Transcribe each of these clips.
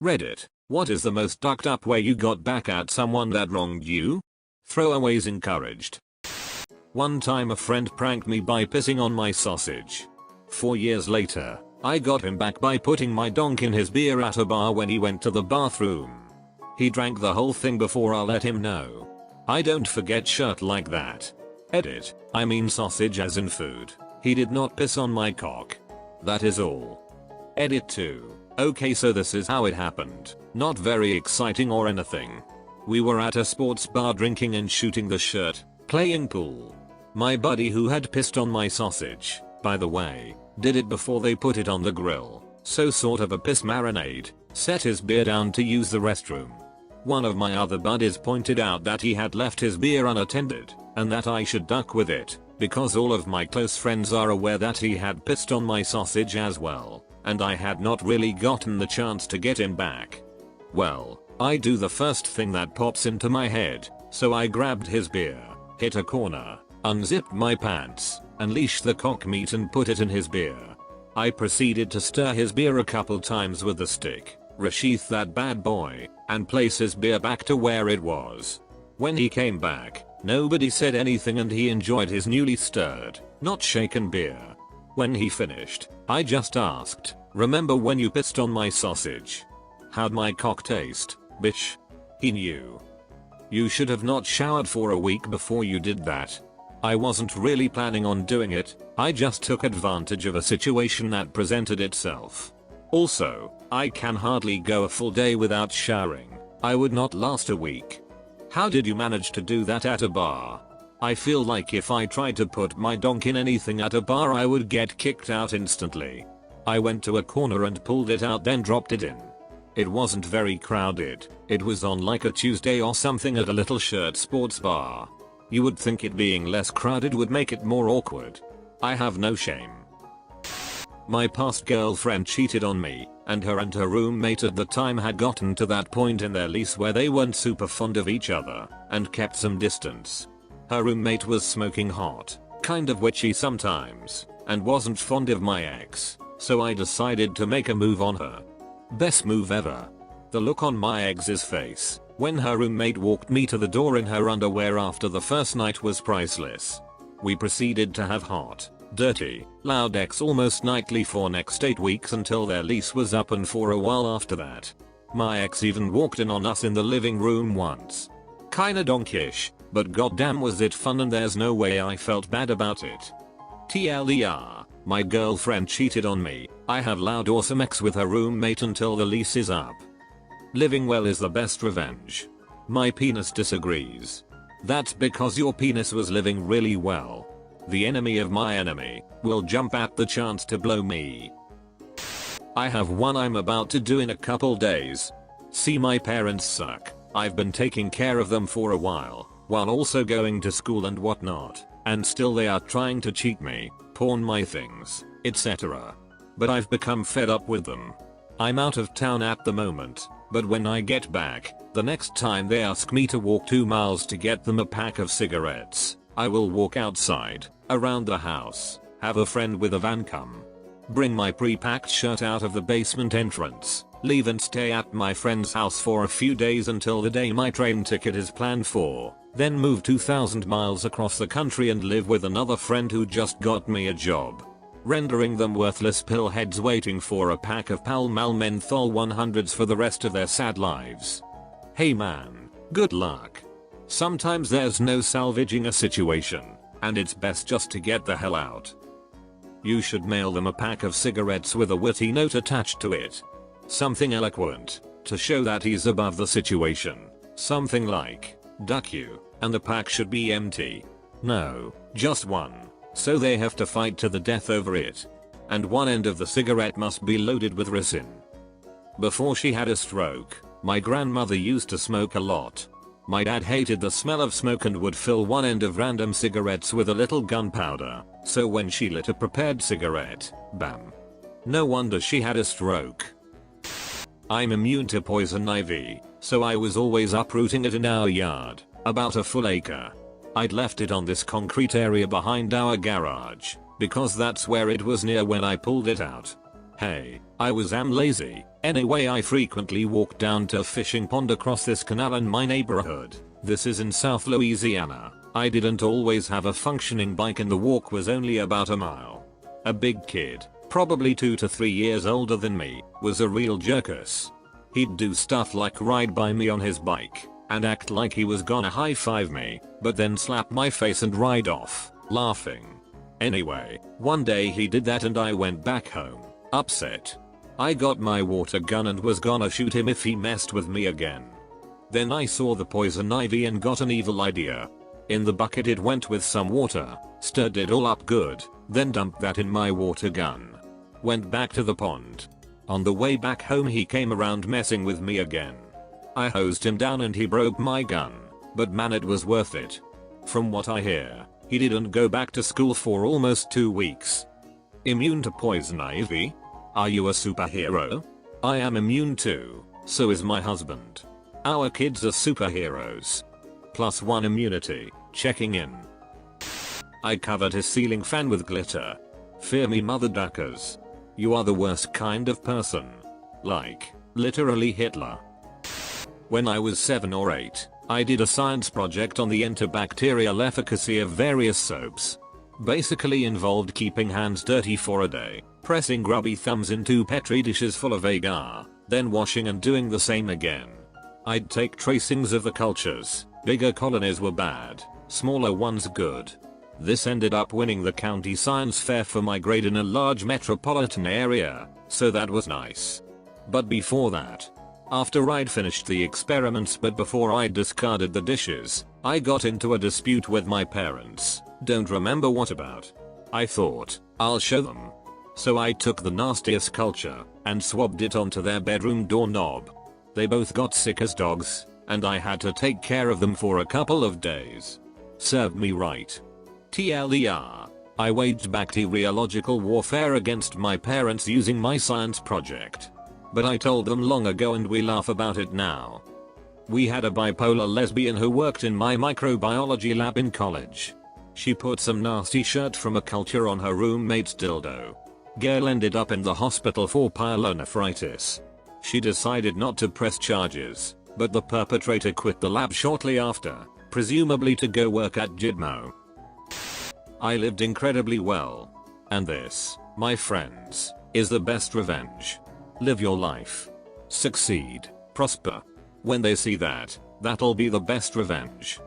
Reddit, what is the most ducked up way you got back at someone that wronged you? Throwaways encouraged. One time a friend pranked me by pissing on my sausage. 4 years later, I got him back by putting my donk in his beer at a bar when he went to the bathroom. He drank the whole thing before I let him know. I don't forget shit like that. Edit, I mean sausage as in food. He did not piss on my cock. That is all. Edit 2. Okay, so this is how it happened. Not very exciting or anything. We were at a sports bar drinking and shooting the shit, playing pool. My buddy who had pissed on my sausage, by the way, did it before they put it on the grill, so sort of a piss marinade, set his beer down to use the restroom. One of my other buddies pointed out that he had left his beer unattended, and that I should duck with it, because all of my close friends are aware that he had pissed on my sausage as well, and I had not really gotten the chance to get him back. Well, I do the first thing that pops into my head, so I grabbed his beer, hit a corner, unzipped my pants, unleashed the cock meat and put it in his beer. I proceeded to stir his beer a couple times with the stick, resheath that bad boy, and place his beer back to where it was. When he came back, nobody said anything and he enjoyed his newly stirred, not shaken beer. When he finished, I just asked, "Remember when you pissed on my sausage? How'd my cock taste, bitch?" He knew. You should have not showered for a week before you did that. I wasn't really planning on doing it, I just took advantage of a situation that presented itself. Also, I can hardly go a full day without showering. I would not last a week. How did you manage to do that at a bar? I feel like if I tried to put my donk in anything at a bar I would get kicked out instantly. I went to a corner and pulled it out then dropped it in. It wasn't very crowded, it was on like a Tuesday or something at a little shirt sports bar. You would think it being less crowded would make it more awkward. I have no shame. My past girlfriend cheated on me, and her roommate at the time had gotten to that point in their lease where they weren't super fond of each other, and kept some distance. Her roommate was smoking hot, kind of witchy sometimes, and wasn't fond of my ex, so I decided to make a move on her. Best move ever. The look on my ex's face when her roommate walked me to the door in her underwear after the first night was priceless. We proceeded to have hot, dirty, loud sex almost nightly for next 8 weeks until their lease was up and for a while after that. My ex even walked in on us in the living room once. Kinda donkish, but goddamn was it fun and there's no way I felt bad about it. TLDR, my girlfriend cheated on me, I have loud awesome sex with her roommate until the lease is up. Living well is the best revenge. My penis disagrees. That's because your penis was living really well. The enemy of my enemy will jump at the chance to blow me. I have one I'm about to do in a couple days. See, my parents suck. I've been taking care of them for a while also going to school and whatnot, and still they are trying to cheat me, pawn my things, etc. But I've become fed up with them. I'm out of town at the moment, but when I get back, the next time they ask me to walk 2 miles to get them a pack of cigarettes, I will walk outside, around the house, have a friend with a van come, bring my pre-packed shirt out of the basement entrance, leave and stay at my friend's house for a few days until the day my train ticket is planned for, then move 2,000 miles across the country and live with another friend who just got me a job, rendering them worthless pillheads waiting for a pack of Pall Mall menthol 100s for the rest of their sad lives. Hey man, good luck. Sometimes there's no salvaging a situation, and it's best just to get the hell out. You should mail them a pack of cigarettes with a witty note attached to it. Something eloquent, to show that he's above the situation. Something like, "Duck you," and the pack should be empty. No, just one. So they have to fight to the death over it. And one end of the cigarette must be loaded with resin. Before she had a stroke, my grandmother used to smoke a lot. My dad hated the smell of smoke and would fill one end of random cigarettes with a little gunpowder, so when she lit a prepared cigarette, bam. No wonder she had a stroke. I'm immune to poison ivy, so I was always uprooting it in our yard, about a full acre. I'd left it on this concrete area behind our garage, because that's where it was near when I pulled it out. Hey, I am lazy. Anyway, I frequently walk down to a fishing pond across this canal in my neighborhood. This is in South Louisiana. I didn't always have a functioning bike and the walk was only about a mile. A big kid, probably 2 to 3 years older than me, was a real jerkus. He'd do stuff like ride by me on his bike and act like he was gonna high five me, but then slap my face and ride off, laughing. Anyway, one day he did that and I went back home, upset. I got my water gun and was gonna shoot him if he messed with me again. Then I saw the poison ivy and got an evil idea. In the bucket it went with some water, stirred it all up good, then dumped that in my water gun. Went back to the pond. On the way back home he came around messing with me again. I hosed him down and he broke my gun, but man, it was worth it. From what I hear, he didn't go back to school for almost 2 weeks. Immune to poison ivy? Are you a superhero? I am immune too, so is my husband. Our kids are superheroes. +1 immunity, checking in. I covered his ceiling fan with glitter. Fear me, mother duckers. You are the worst kind of person. Like, literally Hitler. When I was 7 or 8, I did a science project on the antibacterial efficacy of various soaps. Basically involved keeping hands dirty for a day, pressing grubby thumbs into petri dishes full of agar, then washing and doing the same again. I'd take tracings of the cultures. Bigger colonies were bad, smaller ones good. This ended up winning the county science fair for my grade in a large metropolitan area, so that was nice. But before that, after I'd finished the experiments but before I'd discarded the dishes, I got into a dispute with my parents. Don't remember what about. I thought, I'll show them. So I took the nastiest culture and swabbed it onto their bedroom doorknob. They both got sick as dogs, and I had to take care of them for a couple of days. Served me right. TLDR, I waged bacteriological warfare against my parents using my science project. But I told them long ago and we laugh about it now. We had a bipolar lesbian who worked in my microbiology lab in college. She put some nasty shirt from a culture on her roommate's dildo. Girl ended up in the hospital for pyelonephritis. She decided not to press charges, but the perpetrator quit the lab shortly after, presumably to go work at Gitmo. I lived incredibly well. And this, my friends, is the best revenge. Live your life. Succeed. Prosper. When they see that, that'll be the best revenge.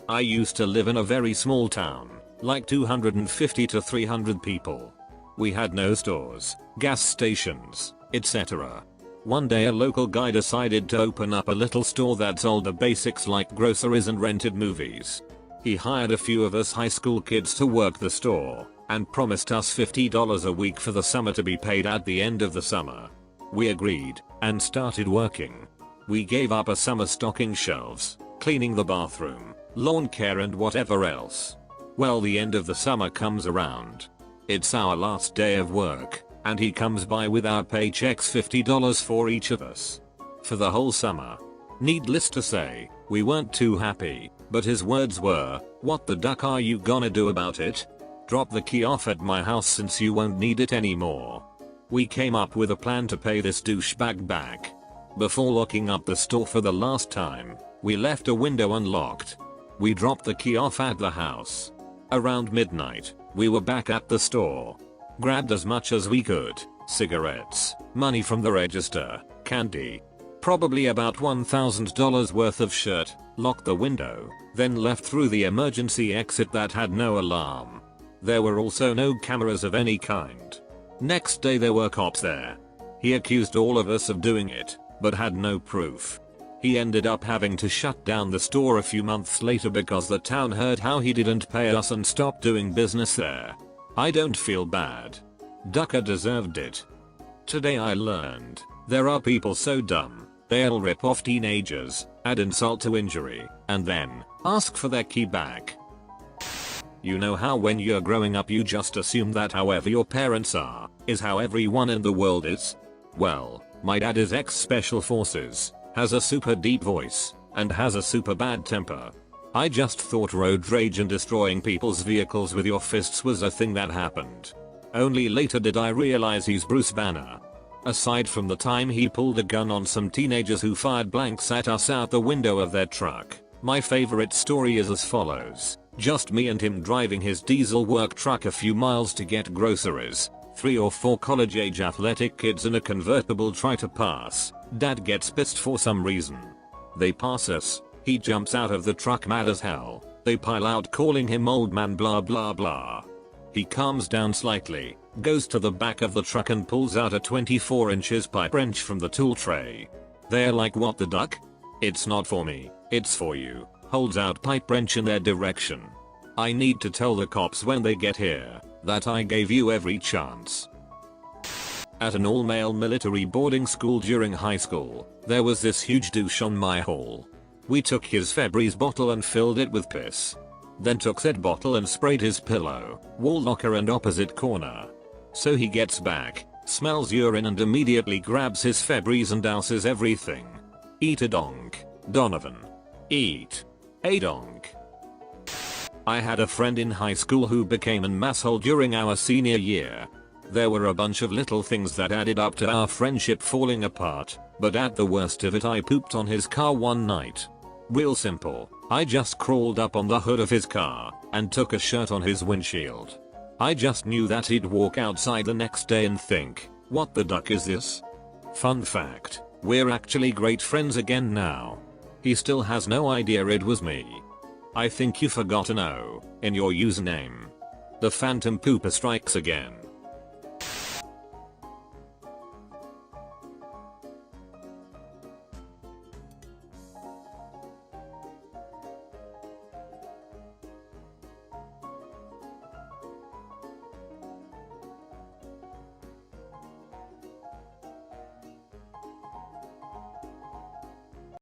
I used to live in a very small town, like 250 to 300 people. We had no stores, gas stations, etc. One day a local guy decided to open up a little store that sold the basics like groceries and rented movies. He hired a few of us high school kids to work the store, and promised us $50 a week for the summer to be paid at the end of the summer. We agreed, and started working. We gave up a summer stocking shelves, cleaning the bathroom, lawn care and whatever else. Well, the end of the summer comes around. It's our last day of work, and he comes by with our paychecks, $50 for each of us. For the whole summer. Needless to say, we weren't too happy, but his words were, "What the duck are you gonna do about it? Drop the key off at my house since you won't need it anymore." We came up with a plan to pay this douchebag back. Before locking up the store for the last time, we left a window unlocked. We dropped the key off at the house. Around midnight, we were back at the store. Grabbed as much as we could, cigarettes, money from the register, candy. Probably about $1,000 worth of shirt, locked the window, then left through the emergency exit that had no alarm. There were also no cameras of any kind. Next day there were cops there. He accused all of us of doing it, but had no proof. He ended up having to shut down the store a few months later because the town heard how he didn't pay us and stopped doing business there. I don't feel bad. Ducker deserved it. Today I learned, there are people so dumb, they'll rip off teenagers, add insult to injury, and then ask for their key back. You know how when you're growing up you just assume that however your parents are, is how everyone in the world is? Well, my dad is ex-special forces, has a super deep voice, and has a super bad temper. I just thought road rage and destroying people's vehicles with your fists was a thing that happened. Only later did I realize he's Bruce Banner. Aside from the time he pulled a gun on some teenagers who fired blanks at us out the window of their truck, my favorite story is as follows. Just me and him driving his diesel work truck a few miles to get groceries. 3 or 4 college-age athletic kids in a convertible try to pass. Dad gets pissed for some reason. They pass us. He jumps out of the truck mad as hell. They pile out calling him old man blah blah blah. He calms down slightly, goes to the back of the truck and pulls out a 24 inches pipe wrench from the tool tray. They're like, what the duck? It's not for me, it's for you. Holds out pipe wrench in their direction. I need to tell the cops when they get here that I gave you every chance. At an all-male military boarding school during high school, there was this huge douche on my hall. We took his Febreze bottle and filled it with piss. Then took said bottle and sprayed his pillow, wall locker and opposite corner. So he gets back, smells urine and immediately grabs his Febreze and douses everything. Eat a donk, Donovan. Eat a donk. I had a friend in high school who became an asshole during our senior year. There were a bunch of little things that added up to our friendship falling apart, but at the worst of it I pooped on his car one night. Real simple, I just crawled up on the hood of his car and took a shirt on his windshield. I just knew that he'd walk outside the next day and think, what the duck is this? Fun fact, we're actually great friends again now. He still has no idea it was me. I think you forgot an O in your username. The phantom pooper strikes again.